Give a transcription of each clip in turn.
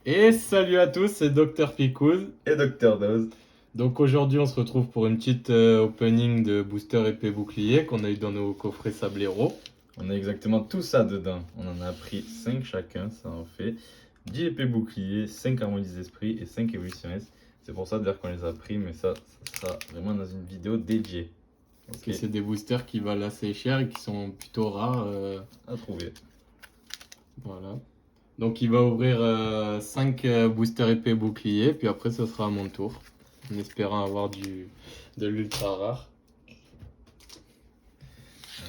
Et salut à tous, c'est Dr Picouz. Et Docteur Dose. Donc aujourd'hui on se retrouve pour une petite opening de booster épée bouclier qu'on a eu dans nos coffrets Sablero. On a exactement tout ça dedans. On en a pris 5 chacun, ça en fait 10 épées boucliers, 5 harmonies d'esprit et 5 évolutions S. C'est pour ça d'ailleurs qu'on les a pris, mais ça sera vraiment dans une vidéo dédiée. Parce que c'est des boosters qui valent assez cher et qui sont plutôt rares. À trouver. Voilà. Donc il va ouvrir 5 boosters épée bouclier, puis après ce sera à mon tour. En espérant avoir de l'ultra rare.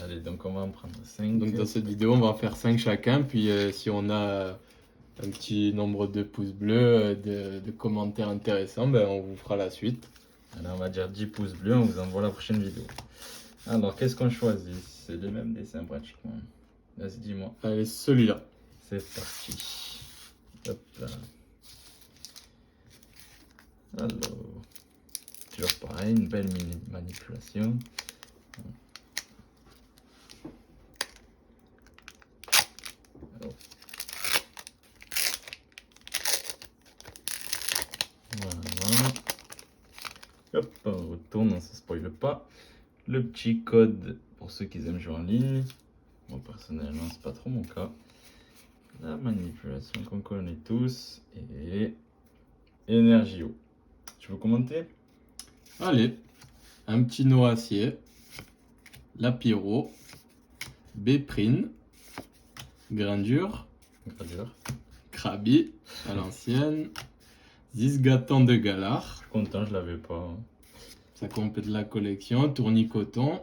Allez, donc on va en prendre 5. Donc dans cette vidéo on va en faire 5 chacun, puis si on a un petit nombre de pouces bleus, de commentaires intéressants, ben, on vous fera la suite. Alors on va dire 10 pouces bleus, on vous envoie la prochaine vidéo. Alors qu'est-ce qu'on choisit? C'est le même dessin pratiquement. Vas-y, dis-moi. Allez, celui-là. C'est parti. Hop là. Alors, toujours pareil, une belle manipulation. Alors. Voilà. Hop, on retourne, on se spoile pas. Le petit code pour ceux qui aiment jouer en ligne. Moi personnellement, c'est pas trop mon cas. La manipulation qu'on connaît tous et Energio. Tu veux commenter? Allez, un petit noacier, la pyro, Béprine, Grandure, Gradure. Krabi à l'ancienne, Zizgatan de Galar, Je suis content, je l'avais pas. ça complète la collection, Tournicoton,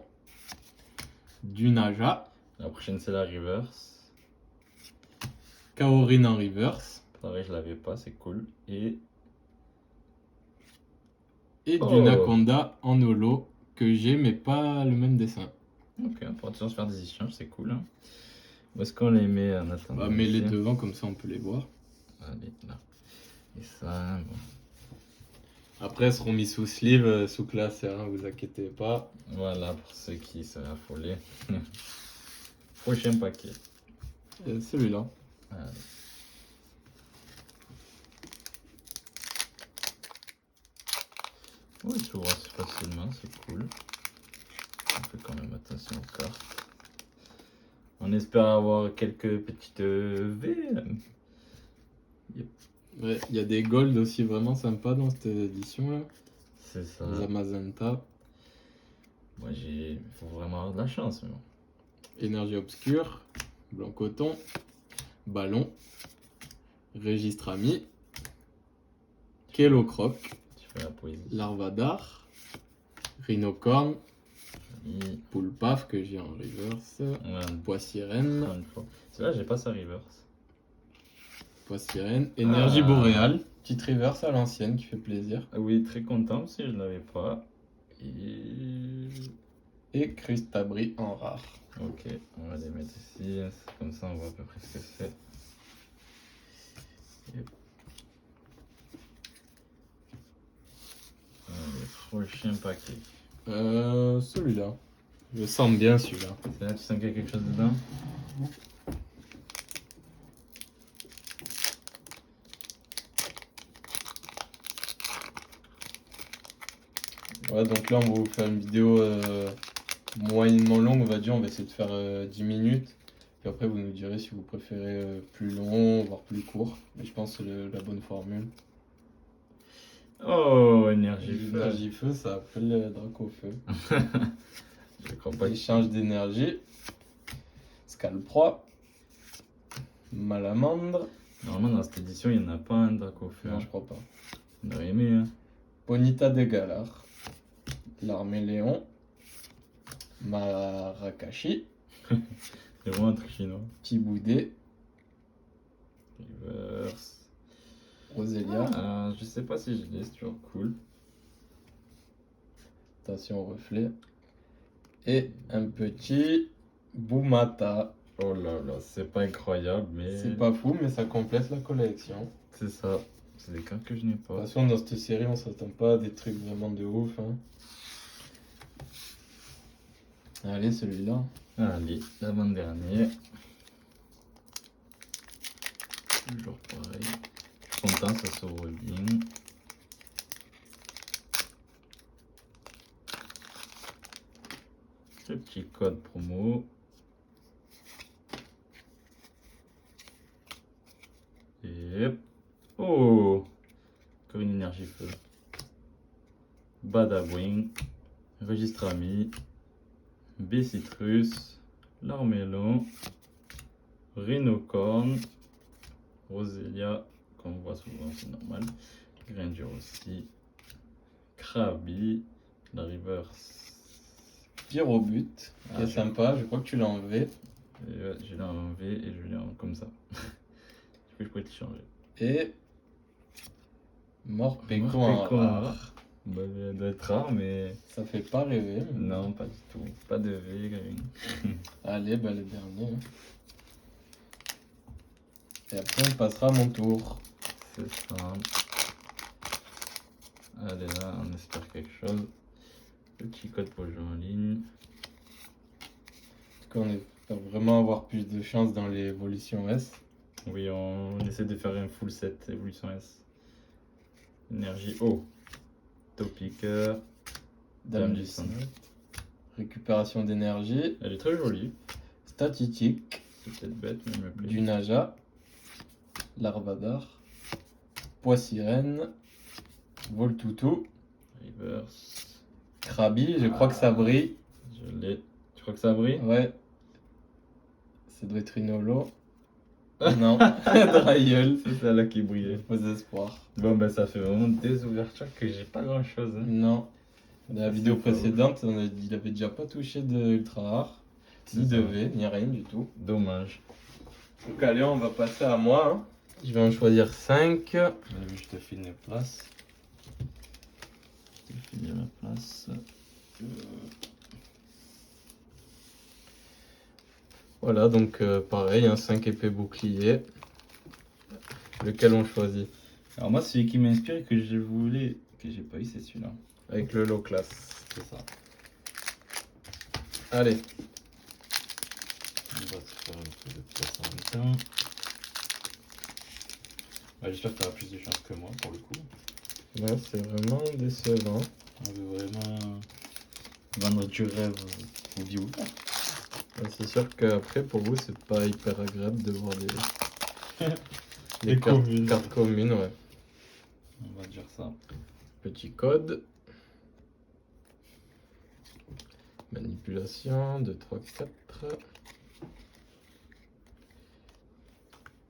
Dunaja, La prochaine c'est la reverse. Kaorin en reverse Pareil, je l'avais pas, c'est cool. Et et Dunaconda en holo que j'ai mais pas le même dessin. ok, on pourra toujours se faire des échanges, c'est cool. Hein. Où est-ce qu'on les met en attendant? Bah, mets-les devant comme ça on peut les voir. Allez, là. Et ça, bon. Après, elles seront mis sous sleeve, sous classe, hein, vous inquiétez pas. Voilà pour ceux qui seraient affolés. Prochain paquet. Celui-là. Allez. Oui, il s'ouvre assez facilement, c'est cool. On fait quand même attention aux cartes. On espère avoir quelques petites V. Ouais, il y a des golds aussi vraiment sympas dans cette édition là. C'est ça. Les Amazenta. Moi, il faut vraiment avoir de la chance. Mais bon. Énergie obscure. Blanc coton. Ballon. Registrami. Kelocroc. Tu fais la poésie. Larvadar. Rhinocorn. Joli. Poulpaf que j'ai en reverse. Ouais, Poissirène. encore une fois. Celle-là, j'ai pas sa reverse. Poissirène. Énergie boréale. Petite reverse à l'ancienne qui fait plaisir. Ah oui, très content aussi, je l'avais pas. Et Crustabri en rare. Ok, on va les mettre ici, comme ça on voit à peu près ce que c'est. Yep. Allez, prochain paquet. Celui-là. Je sens bien celui-là. C'est là, tu sens qu'il y a quelque chose dedans? Ouais, donc là, on va vous faire une vidéo moyennement longue, on va dire. On va essayer de faire 10 minutes. Puis après, vous nous direz si vous préférez plus long, voire plus court. Mais je pense que c'est la bonne formule. Oh, énergie feu. Énergie feu, ça appelle Dracofeu. Je crois pas. Échange d'énergie. Scalproie. Malamandre. Normalement, dans cette édition, il n'y en a pas un Dracofeu. Non, je crois pas. On aurait aimé, hein. Bonita de Galar. L'Arméléon. Marakashi. C'est vraiment un truc chinois. Tiboudé. Reverse. Roselia. Ah, je sais pas si je l'ai, c'est toujours cool. Attention au reflet. Et un petit Boumata. Oh là là, c'est pas incroyable, mais. C'est pas fou, mais ça complète la collection. C'est ça. C'est des cartes que je n'ai De toute pas. façon, dans cette série, on s'attend pas à des trucs vraiment de ouf. Hein. Allez, celui-là. Allez, l'avant-dernier. Toujours pareil. Je content, ça s'ouvre bien. Le petit code promo. Et hop. Oh, encore une énergie feu. Badabwing, registre ami, B-Citrus, l'Armélon, Rhinocorn, Roselia, qu'on voit souvent, c'est normal, Grandeur aussi, Krabi, la reverse. Pyrobut, qui est je- sympa, je crois que tu l'as enlevé. Et ouais, je l'ai enlevé et je l'ai comme ça. Du coup, je pourrais te changer. Et Morpeko en Morpeko en rare. rare. Bah, elle doit être rare, mais Ça fait pas rêver. mais- non, pas du tout. Pas de V, rien. Allez, bah le dernier. hein. Et après, on passera à mon tour. C'est ça. Allez là, on espère quelque chose. Petit code pour jouer en ligne. En tout cas, on espère vraiment avoir plus de chance dans les évolutions S. Oui, on essaie de faire un full set évolution S. Énergie O. Topiqueur. Dame du sang. Récupération d'énergie. Elle est très jolie. Statistique. C'est peut-être bête, mais elle me plaît. Du Naja. Larvadar. Poissirène. Voltoutou. Reverse. Krabi, je crois que ça brille. Je l'ai. Tu crois que ça brille? Ouais. Ça doit être une holo. Non, Dryel. C'est celle-là qui brillait. Faux espoir. Bon, ben ça fait vraiment des ouvertures que j'ai pas grand chose. Non. Dans la Ça, vidéo c'est pas précédente, il avait déjà pas touché de ultra rare. Ni C'est de ça. V, ni rien du tout. Dommage. Donc allez, on va passer à moi. hein. Je vais en choisir 5. Je te file mes places. Je te file ma place. Voilà, donc pareil, 5 épées boucliers. Lequel on choisit? Alors moi, celui qui m'inspire et que je voulais, que j'ai pas eu, c'est celui-là. Avec le low class. C'est ça. Allez, On va se faire un peu de place en même temps. Ouais, j'espère que tu auras plus de chance que moi pour le coup. ouais, c'est vraiment décevant. On veut vraiment vendre du rêve aux viewers. Ouais, c'est sûr qu'après, pour vous, c'est pas hyper agréable de voir Des communes. cartes communes. Ouais. On va dire ça. Petit code. Manipulation, 2, 3, 4.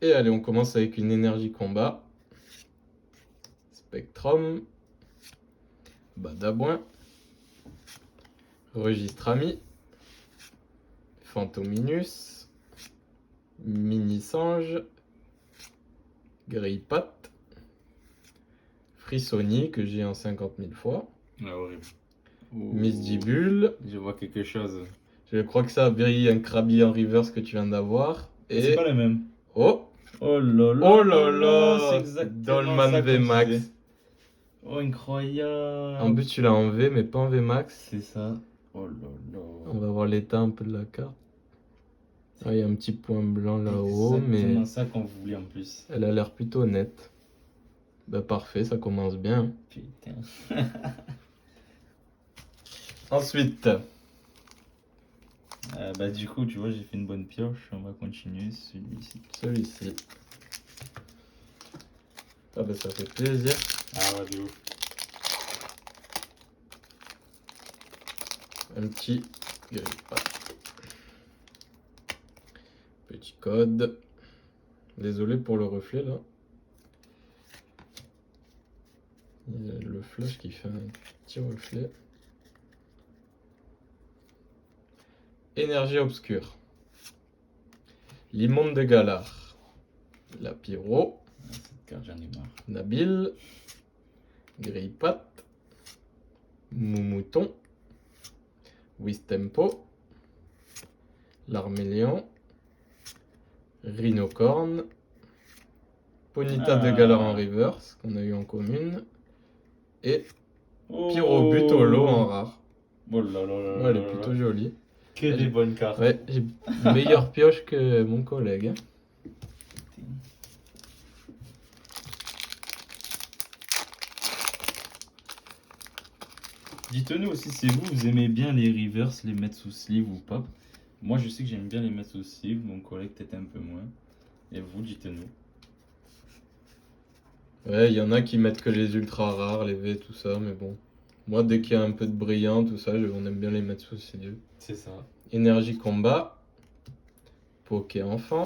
Et allez, on commence avec une énergie combat. Spectrum. Badabouin. Registre ami. Fantominus. Mini-sange. Grille-patte. Frissoni que j'ai en 50 000 fois. Ah, horrible. Misdibule. Je vois quelque chose. Je crois que ça brille un Krabi en reverse que tu viens d'avoir. Et C'est pas les mêmes. oh, Oh là là. oh là là, C'est exactement Dolman ça qu'on VMAX. disait. Oh, incroyable. En plus, tu l'as en V, mais pas en VMAX. C'est ça. Oh là là. On va voir l'état un peu de la carte. Ah, il y a un petit point blanc là-haut, mais exactement ça qu'on voulait en plus. elle a l'air plutôt nette. Bah parfait, ça commence bien. Putain. Ensuite, Bah du coup, tu vois, j'ai fait une bonne pioche. On va continuer celui-ci. celui-ci. Ah bah ça fait plaisir. Ah ouais, de ouf. Un petit grille-patte. Petit code. Désolé pour le reflet là. Il y a le flash qui fait un petit reflet. Énergie obscure. L'immonde de Galar. La Pyro. Ah, cette carte, j'en ai marre. Nabil. Grille-patte. Moumouton. Wistempo. L'Arméléon. Rhinocorn. Ponita de Galar en reverse, qu'on a eu en commune. Et Pyrobut holo en rare. Oh là là là Ouais, elle là est là plutôt là. jolie. Que des bonnes cartes. Ouais, j'ai meilleure pioche que mon collègue. hein. Dites-nous aussi si vous aimez bien les reverse, les mettre sous sleeve ou pas. Moi je sais que j'aime bien les mettre sous sleeve, mon collègue peut-être un peu moins. Et vous, dites-nous. Ouais, il y en a qui mettent que les ultra rares, les V, tout ça, mais bon. Moi, dès qu'il y a un peu de brillant, tout ça, on aime bien les mettre sous ses yeux. C'est ça. Énergie combat. Poké enfant.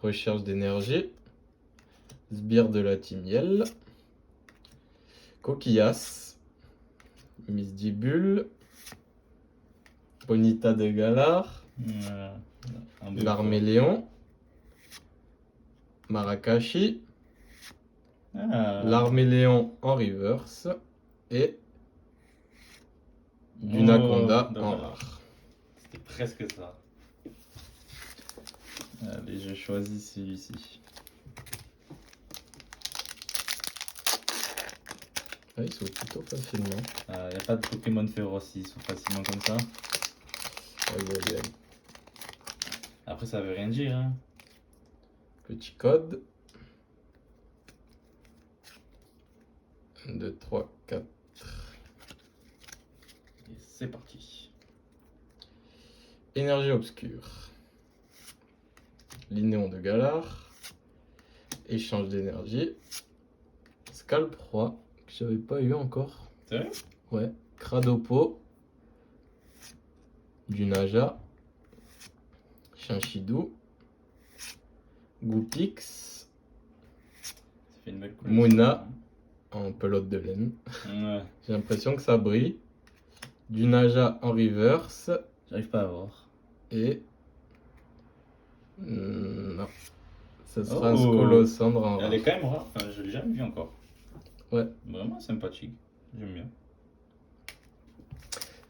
Recherche d'énergie. Sbire de la Timiel. Coquillas. Misdibule. Bonita de Galar. Voilà. L'Arméléon. Marakashi. L'Arméléon en reverse. Et Dunaconda en rare. C'était presque ça. Allez, je choisis celui-ci. Ah, ils sont plutôt facilement. Il n'y a pas de Pokémon féroce, ils sont facilement comme ça. Aïe, aïe, aïe. Après, ça veut rien dire. Hein. Petit code. 1, 2, 3, 4. Et c'est parti. Énergie obscure. Linéon de Galar. Échange d'énergie. Scalp roi, que j'avais pas eu encore. Sérieux? Ouais. Cradopo. Du Naja. Chinchidou. Goupix. Ça fait une belle couleur. Mouna. En pelote de laine. Ouais. J'ai l'impression que ça brille. Du Naja en reverse. J'arrive pas à voir. Et. Non. Ce sera un Scolosandre en Elle est rare. quand même rare, enfin, je l'ai jamais vu encore. Ouais. Vraiment sympathique. J'aime bien.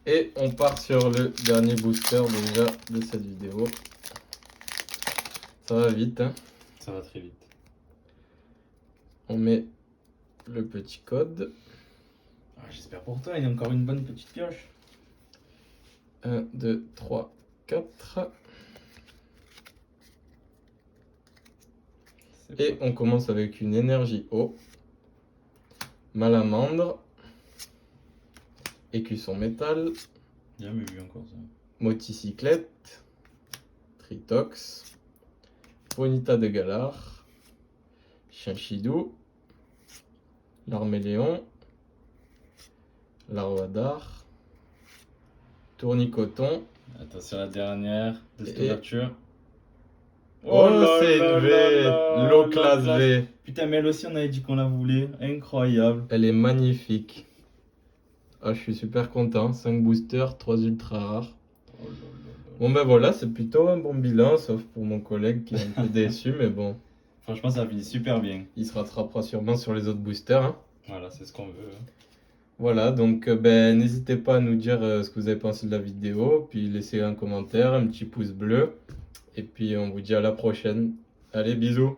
Et on part sur le dernier booster déjà de cette vidéo. Ça va vite, hein. Ça va très vite. On met le petit code. Ah, j'espère pour toi, il y a encore une bonne petite pioche. 1, 2, 3, 4. Et on commence avec une énergie eau. Malamandre. Écusson métal. Jamais vu encore ça. Moticyclette. Tritox. Bonita de Galar. Chinchidou. L'Arméléon. Larvadar. Tournicoton. Attention à la dernière de cette Et- ouverture. Oh, là c'est là une V, là low là class là. V. Putain, mais elle aussi, on avait dit qu'on la voulait. Incroyable. Elle est magnifique. Ah, je suis super content. 5 boosters, 3 ultra rares. Oh là là là. Bon ben voilà, c'est plutôt un bon bilan, sauf pour mon collègue qui est un peu déçu, mais bon, Franchement, ça finit super bien. il se rattrapera sûrement sur les autres boosters, hein. Voilà, c'est ce qu'on veut. Voilà, donc ben n'hésitez pas à nous dire ce que vous avez pensé de la vidéo, puis laissez un commentaire, un petit pouce bleu, et puis on vous dit à la prochaine. Allez, bisous!